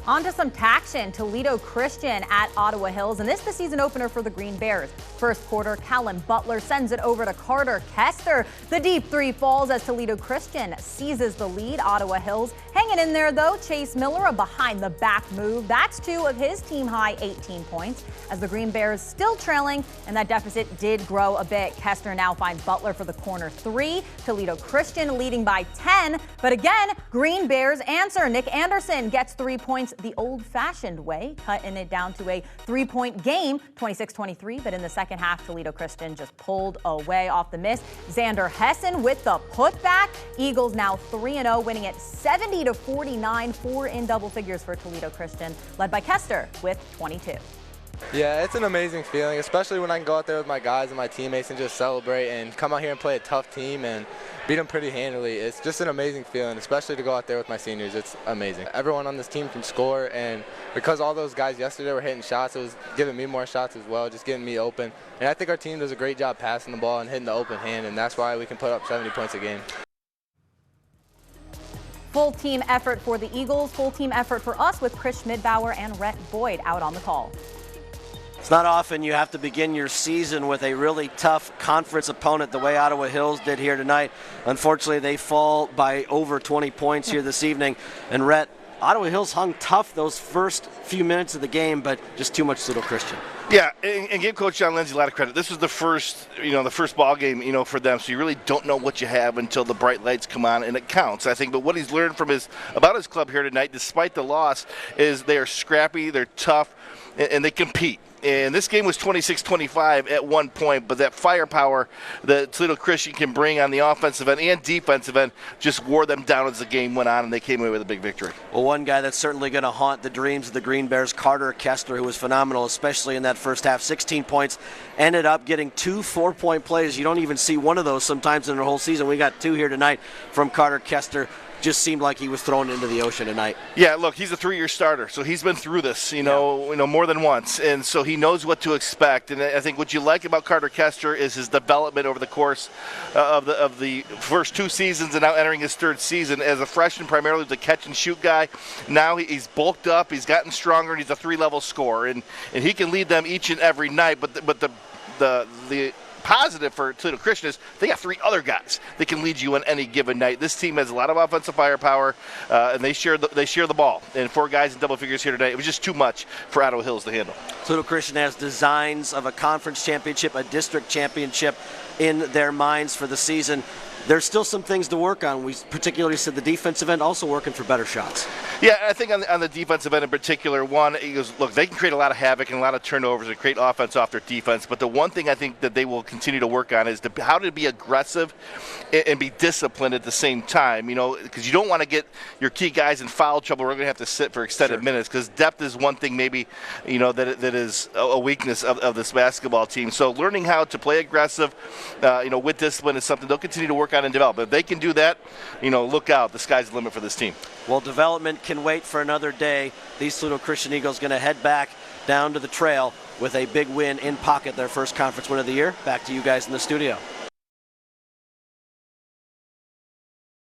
On to some traction. Toledo Christian at Ottawa Hills, and this is the season opener for the Green Bears. First quarter, Callum Butler sends it over to Carter Kester. The deep three falls as Toledo Christian seizes the lead. Ottawa Hills hanging in there, though. Chase Miller, a behind-the-back move. That's 2 of his team-high 18 points, as the Green Bears still trailing, and that deficit did grow a bit. Kester now finds Butler for the corner 3. Toledo Christian leading by 10, but again, Green Bears answer. Nick Anderson gets 3 points the old-fashioned way, cutting it down to a 3-point game, 26-23. But in the second half, Toledo Christian just pulled away off the miss. Xander Hessen with the putback. Eagles now 3-0, winning it 70-49. 4 in double figures for Toledo Christian, led by Kester with 22. Yeah, it's an amazing feeling, especially when I can go out there with my guys and my teammates and just celebrate and come out here and play a tough team and beat them pretty handily. It's just an amazing feeling, especially to go out there with my seniors. It's amazing. Everyone on this team can score, and because all those guys yesterday were hitting shots, it was giving me more shots as well, just getting me open. And I think our team does a great job passing the ball and hitting the open hand, and that's why we can put up 70 points a game. Full team effort for the Eagles, full team effort for us with Chris Schmidbauer and Rhett Boyd out on the call. It's not often you have to begin your season with a really tough conference opponent the way Ottawa Hills did here tonight. Unfortunately, they fall by over 20 points here this evening. And Rhett, Ottawa Hills hung tough those first few minutes of the game, but just too much Toledo Christian. Yeah, and give Coach John Lindsay a lot of credit. This was the first ball game, for them. So you really don't know what you have until the bright lights come on, and it counts, I think. But what he's learned from about his club here tonight, despite the loss, is they are scrappy, they're tough, and they compete. And this game was 26-25 at one point, but that firepower that Toledo Christian can bring on the offensive end and defensive end just wore them down as the game went on, and they came away with a big victory. Well, one guy that's certainly going to haunt the dreams of the Green Bears, Carter Kester, who was phenomenal, especially in that first half. 16 points, ended up getting 2 4-point plays. You don't even see one of those sometimes in the whole season. We got 2 here tonight from Carter Kester. Just seemed like he was thrown into the ocean tonight. Yeah, look, he's a 3-year starter, so he's been through this, more than once, and so he knows what to expect. And I think what you like about Carter Kester is his development over the course of the first 2 seasons, and now entering his 3rd season as a freshman, primarily the catch and shoot guy. Now he's bulked up, he's gotten stronger, and he's a 3-level scorer, and he can lead them each and every night. But the positive for Toledo Christian is they got 3 other guys that can lead you on any given night. This team has a lot of offensive firepower, and they share the ball. And 4 guys in double figures here today, it was just too much for Ottawa Hills to handle. Toledo Christian has designs of a conference championship, a district championship in their minds for the season. There's still some things to work on. We particularly said the defensive end also working for better shots. Yeah, I think on the defensive end in particular, he goes, look, they can create a lot of havoc and a lot of turnovers and create offense off their defense. But the one thing I think that they will continue to work on is how to be aggressive and be disciplined at the same time. Because you don't want to get your key guys in foul trouble. We're going to have to sit for extended minutes, because depth is one thing maybe that is a weakness of this basketball team. So learning how to play aggressive, with discipline is something they'll continue to work on and develop. If they can do that, look out. The sky's the limit for this team. Well, development can wait for another day. These Toledo Christian Eagles going to head back down to the trail with a big win in pocket, their first conference win of the year. Back to you guys in the studio.